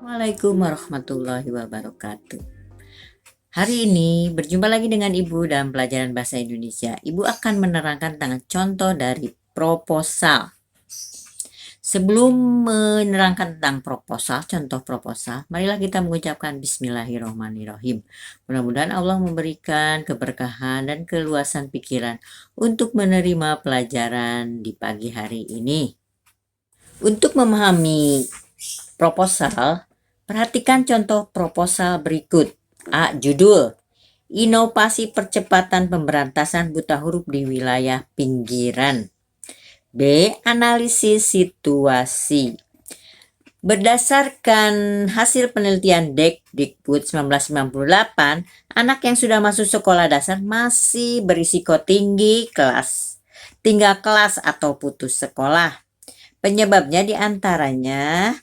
Assalamualaikum warahmatullahi wabarakatuh. Hari ini berjumpa lagi dengan Ibu dalam pelajaran bahasa Indonesia. Ibu akan menerangkan tentang contoh dari proposal. Sebelum menerangkan tentang proposal, contoh proposal, marilah kita mengucapkan Bismillahirrahmanirrahim. Mudah-mudahan Allah memberikan keberkahan dan keluasan pikiran untuk menerima pelajaran di pagi hari ini. Untuk memahami proposal, perhatikan contoh proposal berikut. A. Judul: Inovasi Percepatan Pemberantasan Buta Huruf di Wilayah Pinggiran. B. Analisis situasi. Berdasarkan hasil penelitian Dikbud 1998, anak yang sudah masuk sekolah dasar masih berisiko tinggal kelas atau putus sekolah. Penyebabnya diantaranya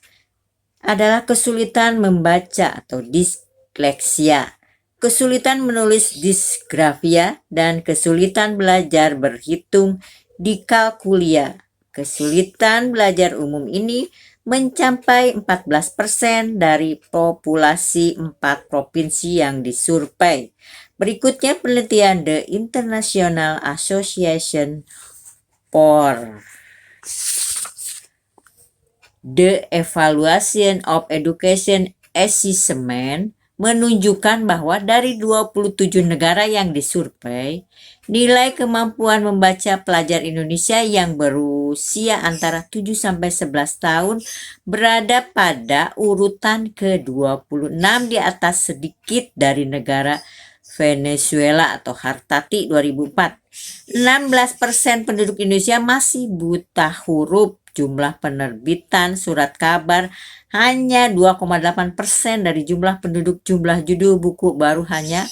adalah kesulitan membaca atau disleksia, kesulitan menulis disgrafia, dan kesulitan belajar berhitung dikalkulia. Kesulitan belajar umum ini mencapai 14% dari populasi 4 provinsi yang disurvei. Berikutnya penelitian The International Association for The Evaluation of Education Assessment menunjukkan bahwa dari 27 negara yang disurvei, nilai kemampuan membaca pelajar Indonesia yang berusia antara 7-11 tahun berada pada urutan ke-26 di atas sedikit dari negara Venezuela atau Hartati 2004. 16% penduduk Indonesia masih buta huruf. Jumlah penerbitan surat kabar hanya 2,8% dari jumlah penduduk. Jumlah judul buku baru hanya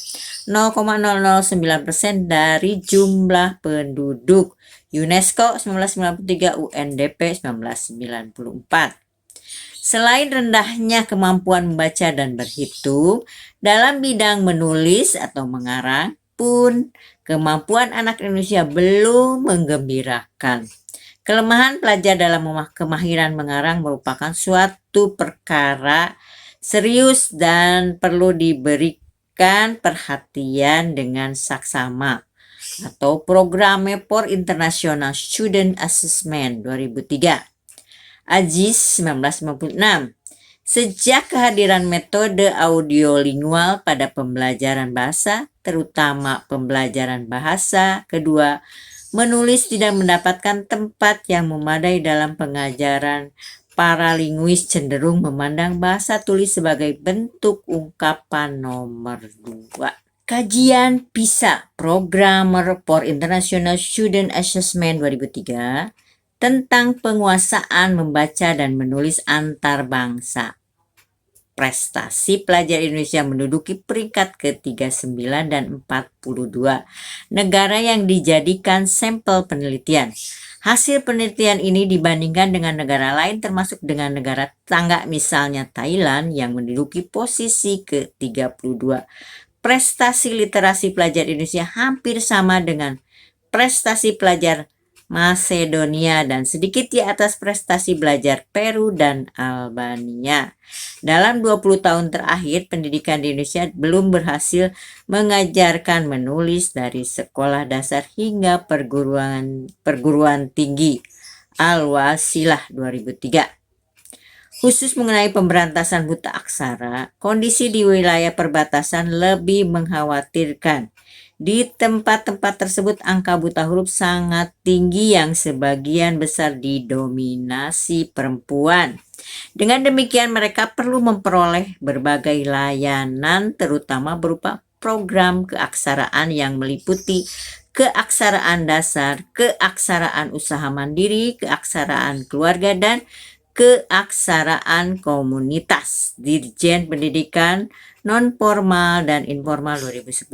0,009% dari jumlah penduduk. UNESCO 1993, UNDP 1994. Selain rendahnya kemampuan membaca dan berhitung, dalam bidang menulis atau mengarang pun kemampuan anak Indonesia belum menggembirakan. Kelemahan pelajar dalam kemahiran mengarang merupakan suatu perkara serius dan perlu diberikan perhatian dengan saksama. Atau Program Mapor International Student Assessment 2003. Aziz 1996. Sejak kehadiran metode audiolingual pada pembelajaran bahasa, terutama pembelajaran bahasa kedua, menulis tidak mendapatkan tempat yang memadai dalam pengajaran. Para linguis cenderung memandang bahasa tulis sebagai bentuk ungkapan nomor 2. Kajian PISA, Program for International Student Assessment 2003, tentang penguasaan membaca dan menulis antar bangsa. Prestasi pelajar Indonesia menduduki peringkat ke-39 dan 42 negara yang dijadikan sampel penelitian. Hasil penelitian ini dibandingkan dengan negara lain termasuk dengan negara tetangga, misalnya Thailand yang menduduki posisi ke-32. Prestasi literasi pelajar Indonesia hampir sama dengan prestasi pelajar Masedonia dan sedikit di atas prestasi belajar Peru dan Albania. Dalam 20 tahun terakhir, pendidikan di Indonesia belum berhasil mengajarkan menulis dari sekolah dasar hingga perguruan tinggi. Al-Wasilah 2003. Khusus mengenai pemberantasan buta aksara, kondisi di wilayah perbatasan lebih mengkhawatirkan. Di tempat-tempat tersebut angka buta huruf sangat tinggi yang sebagian besar didominasi perempuan. Dengan demikian mereka perlu memperoleh berbagai layanan terutama berupa program keaksaraan yang meliputi keaksaraan dasar, keaksaraan usaha mandiri, keaksaraan keluarga, dan keaksaraan komunitas. Dirjen Pendidikan Non-Formal dan Informal 2010.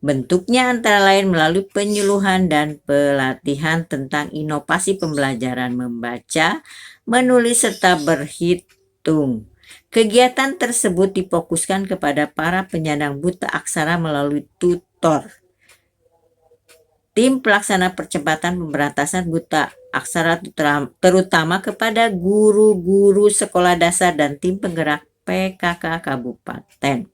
Bentuknya antara lain melalui penyuluhan dan pelatihan tentang inovasi pembelajaran membaca, menulis, serta berhitung. Kegiatan tersebut difokuskan kepada para penyandang buta aksara melalui tutor. Tim pelaksana percepatan pemberantasan buta aksara terutama kepada guru-guru sekolah dasar dan tim penggerak PKK Kabupaten.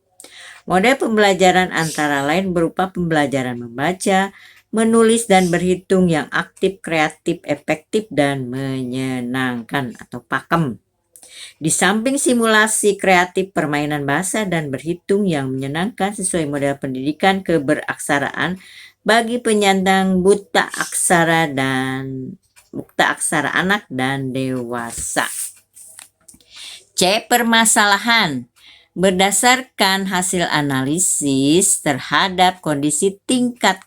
Model pembelajaran antara lain berupa pembelajaran membaca, menulis dan berhitung yang aktif, kreatif, efektif, dan menyenangkan atau pakem. Di samping simulasi kreatif permainan bahasa dan berhitung yang menyenangkan sesuai model pendidikan keberaksaraan bagi penyandang buta aksara anak dan dewasa. C. Permasalahan. Berdasarkan hasil analisis terhadap kondisi tingkat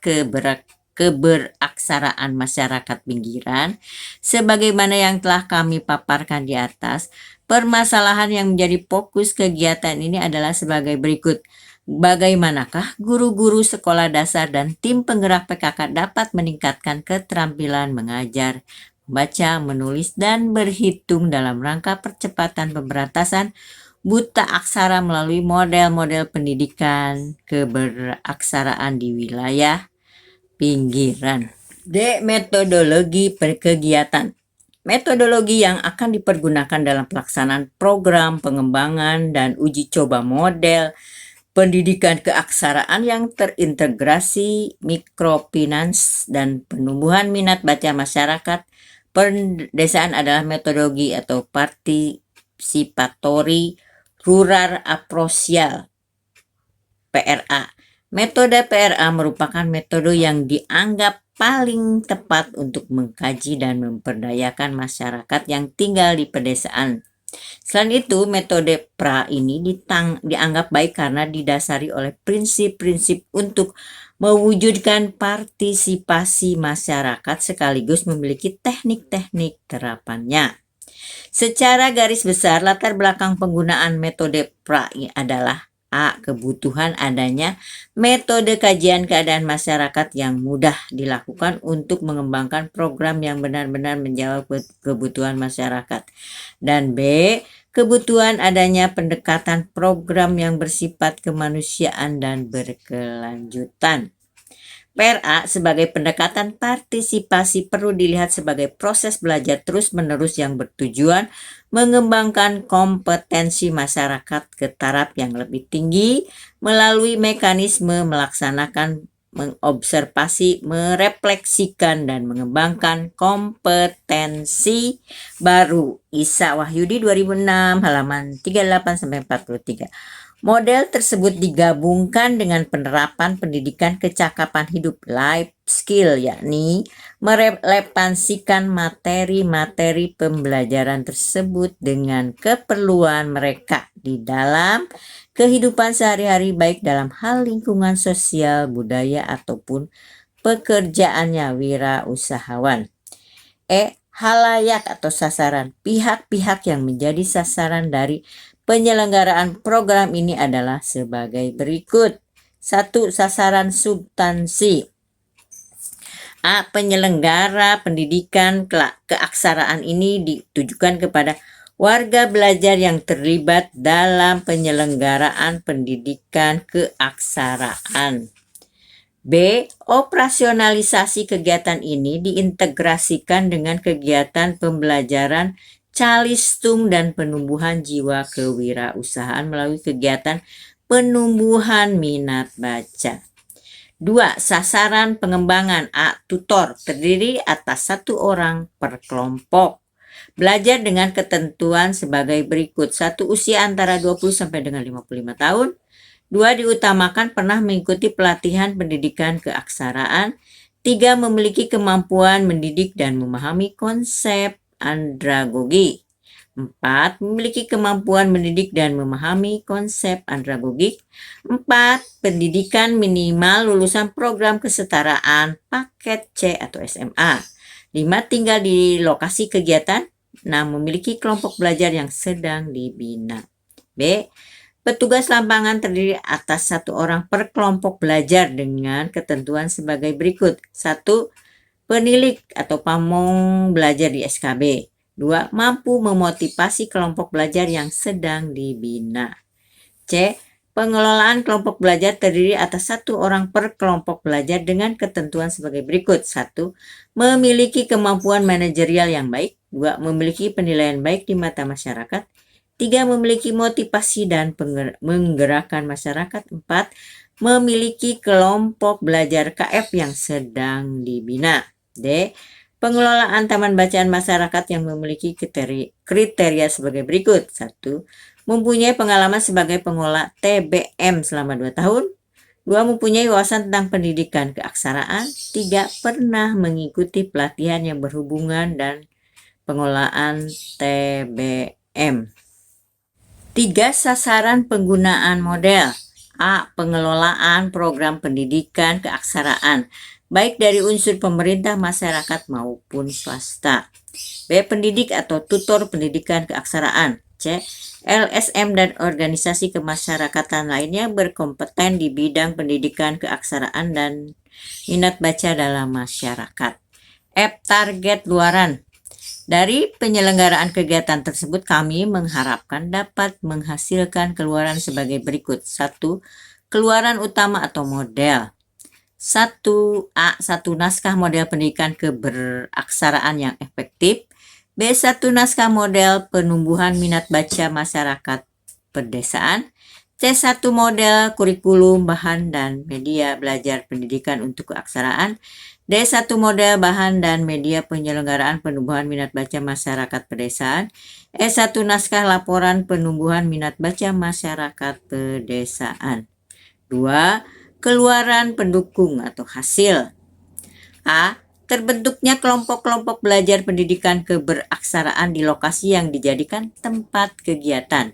keberaksaraan masyarakat pinggiran, sebagaimana yang telah kami paparkan di atas, permasalahan yang menjadi fokus kegiatan ini adalah sebagai berikut. Bagaimanakah guru-guru sekolah dasar dan tim penggerak PKK dapat meningkatkan keterampilan mengajar, membaca, menulis, dan berhitung dalam rangka percepatan pemberantasan buta aksara melalui model-model pendidikan keberaksaraan di wilayah pinggiran. D. Metodologi kegiatan. Metodologi yang akan dipergunakan dalam pelaksanaan program pengembangan dan uji coba model pendidikan keaksaraan yang terintegrasi mikrofinans dan penumbuhan minat baca masyarakat pedesaan adalah metodologi atau participatory rural approach PRA. Metode PRA merupakan metode yang dianggap paling tepat untuk mengkaji dan memperdayakan masyarakat yang tinggal di pedesaan. Selain itu, metode PRA ini dianggap baik karena didasari oleh prinsip-prinsip untuk mewujudkan partisipasi masyarakat sekaligus memiliki teknik-teknik terapannya. Secara garis besar, latar belakang penggunaan metode PRA adalah A. Kebutuhan adanya metode kajian keadaan masyarakat yang mudah dilakukan untuk mengembangkan program yang benar-benar menjawab kebutuhan masyarakat. Dan B. Kebutuhan adanya pendekatan program yang bersifat kemanusiaan dan berkelanjutan. PRA sebagai pendekatan partisipasi perlu dilihat sebagai proses belajar terus-menerus yang bertujuan mengembangkan kompetensi masyarakat ke taraf yang lebih tinggi melalui mekanisme melaksanakan, mengobservasi, merefleksikan, dan mengembangkan kompetensi baru. Isa Wahyudi 2006 halaman 38-43. Model tersebut digabungkan dengan penerapan pendidikan kecakapan hidup life skill, yakni merelevansikan materi-materi pembelajaran tersebut dengan keperluan mereka di dalam kehidupan sehari-hari baik dalam hal lingkungan sosial, budaya, ataupun pekerjaannya wirausahawan. E. Halayak atau sasaran. Pihak-pihak yang menjadi sasaran dari penyelenggaraan program ini adalah sebagai berikut. 1. Sasaran substansi. A. Penyelenggara pendidikan keaksaraan ini ditujukan kepada warga belajar yang terlibat dalam penyelenggaraan pendidikan keaksaraan. B. Operasionalisasi kegiatan ini diintegrasikan dengan kegiatan pembelajaran calistung dan penumbuhan jiwa kewirausahaan melalui kegiatan penumbuhan minat baca. 2. Sasaran pengembangan. A. Tutor terdiri atas 1 orang per kelompok. Belajar dengan ketentuan sebagai berikut. 1. Usia antara 20 sampai dengan 55 tahun. 2. Diutamakan pernah mengikuti pelatihan pendidikan keaksaraan. 3. Memiliki kemampuan mendidik dan memahami konsep andragogi. 4. Memiliki kemampuan mendidik dan memahami konsep andragogik. 4. Pendidikan minimal lulusan program kesetaraan paket C atau SMA. 5. Tinggal di lokasi kegiatan. 6. Memiliki kelompok belajar yang sedang dibina. B. Petugas lapangan terdiri atas 1 orang per kelompok belajar dengan ketentuan sebagai berikut. 1. Penilik atau pamong belajar di SKB. 2. Mampu memotivasi kelompok belajar yang sedang dibina. C. Pengelolaan kelompok belajar terdiri atas 1 orang per kelompok belajar dengan ketentuan sebagai berikut. 1. Memiliki kemampuan manajerial yang baik. 2. Memiliki penilaian baik di mata masyarakat. 3. Memiliki motivasi dan menggerakkan masyarakat. 4. Memiliki kelompok belajar KF yang sedang dibina. D. Pengelolaan taman bacaan masyarakat yang memiliki kriteria sebagai berikut. 1. Mempunyai pengalaman sebagai pengelola TBM selama 2 tahun. 2. Mempunyai wawasan tentang pendidikan keaksaraan. 3. Pernah mengikuti pelatihan yang berhubungan dan pengelolaan TBM. 3. Sasaran penggunaan model. A. Pengelolaan program pendidikan keaksaraan, baik dari unsur pemerintah, masyarakat, maupun swasta. B. Pendidik atau tutor pendidikan keaksaraan. C. LSM dan organisasi kemasyarakatan lainnya berkompeten di bidang pendidikan keaksaraan dan minat baca dalam masyarakat. F. Target luaran. Dari penyelenggaraan kegiatan tersebut kami mengharapkan dapat menghasilkan keluaran sebagai berikut. 1. Keluaran utama atau model. 1A. 1 naskah model pendidikan keberaksaraan yang efektif. B. 1 naskah model penumbuhan minat baca masyarakat pedesaan. C. 1 model kurikulum bahan dan media belajar pendidikan untuk keaksaraan. D. 1 model bahan dan media penyelenggaraan penumbuhan minat baca masyarakat pedesaan. E. 1 naskah laporan penumbuhan minat baca masyarakat pedesaan. 2. Keluaran pendukung atau hasil. A. Terbentuknya kelompok-kelompok belajar pendidikan keberaksaraan di lokasi yang dijadikan tempat kegiatan.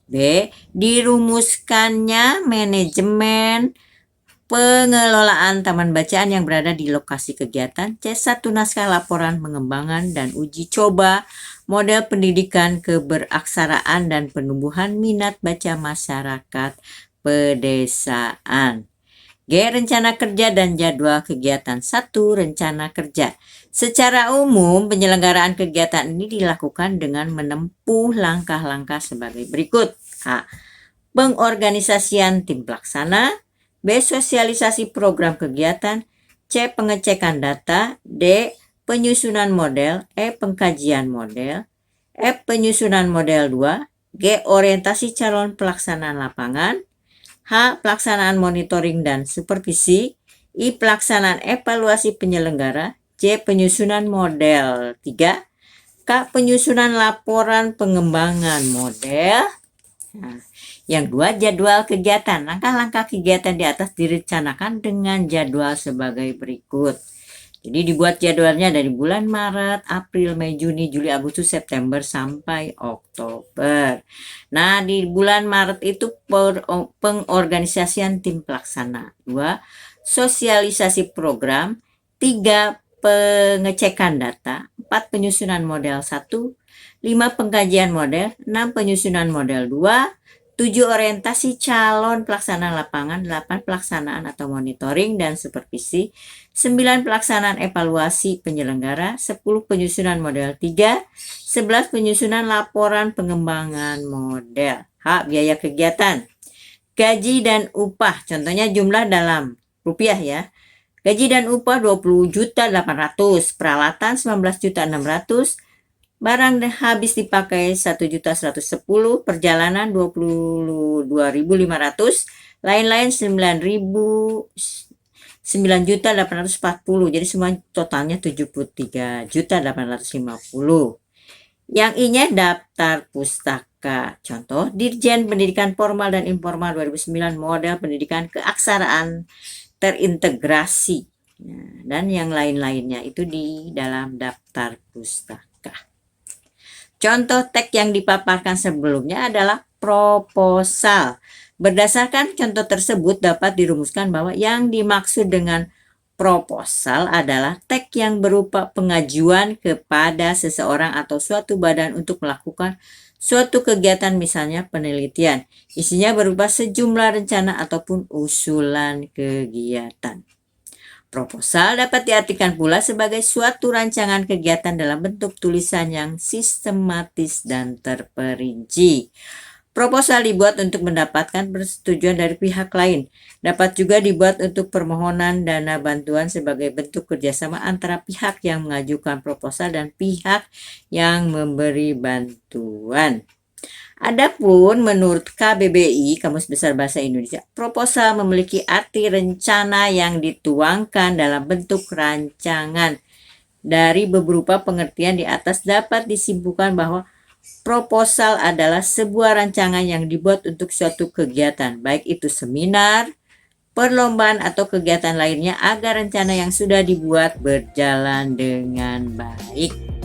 B. Dirumuskannya manajemen pengelolaan taman bacaan yang berada di lokasi kegiatan. C. 1 naskah laporan pengembangan dan uji coba model pendidikan keberaksaraan dan penumbuhan minat baca masyarakat pedesaan. G. Rencana kerja dan jadwal kegiatan. 1. Rencana kerja. Secara umum, penyelenggaraan kegiatan ini dilakukan dengan menempuh langkah-langkah sebagai berikut. A. Pengorganisasian tim pelaksana. B. Sosialisasi program kegiatan. C. Pengecekan data. D. Penyusunan model. E. Pengkajian model. F. Penyusunan model 2. G. Orientasi calon pelaksanaan lapangan. H. Pelaksanaan monitoring dan supervisi. I. Pelaksanaan evaluasi penyelenggara. J. Penyusunan model 3. K. Penyusunan laporan pengembangan model. Nah, yang 2. Jadwal kegiatan. Langkah-langkah kegiatan di atas direncanakan dengan jadwal sebagai berikut. Jadi dibuat jadwalnya dari bulan Maret, April, Mei, Juni, Juli, Agustus, September sampai Oktober. Nah, di bulan Maret itu pengorganisasian tim pelaksana. 2. Sosialisasi program. 3. Pengecekan data. 4. Penyusunan model 1. 5. Pengkajian model. 6. Penyusunan model 2. 7. Orientasi calon pelaksana lapangan. 8. Pelaksanaan atau monitoring dan supervisi. 9. Pelaksanaan evaluasi penyelenggara. 10. Penyusunan model 3. 11. Penyusunan laporan pengembangan model. H. Biaya kegiatan. Gaji dan upah. Contohnya jumlah dalam rupiah ya. Gaji dan upah 20.800.000. Peralatan 19.600.000. Barang habis dipakai 1.110.000, perjalanan 22.500, lain-lain 9.840. Jadi semua totalnya 73.850. Yang I-nya daftar pustaka. Contoh, Dirjen Pendidikan Formal dan Informal 2009, model pendidikan keaksaraan terintegrasi. Nah, dan yang lain-lainnya itu di dalam daftar pustaka. Contoh teks yang dipaparkan sebelumnya adalah proposal. Berdasarkan contoh tersebut dapat dirumuskan bahwa yang dimaksud dengan proposal adalah teks yang berupa pengajuan kepada seseorang atau suatu badan untuk melakukan suatu kegiatan, misalnya penelitian. Isinya berupa sejumlah rencana ataupun usulan kegiatan. Proposal dapat diartikan pula sebagai suatu rancangan kegiatan dalam bentuk tulisan yang sistematis dan terperinci. Proposal dibuat untuk mendapatkan persetujuan dari pihak lain. Dapat juga dibuat untuk permohonan dana bantuan sebagai bentuk kerjasama antara pihak yang mengajukan proposal dan pihak yang memberi bantuan. Adapun menurut KBBI, Kamus Besar Bahasa Indonesia, proposal memiliki arti rencana yang dituangkan dalam bentuk rancangan. Dari beberapa pengertian di atas dapat disimpulkan bahwa proposal adalah sebuah rancangan yang dibuat untuk suatu kegiatan, baik itu seminar, perlombaan, atau kegiatan lainnya agar rencana yang sudah dibuat berjalan dengan baik.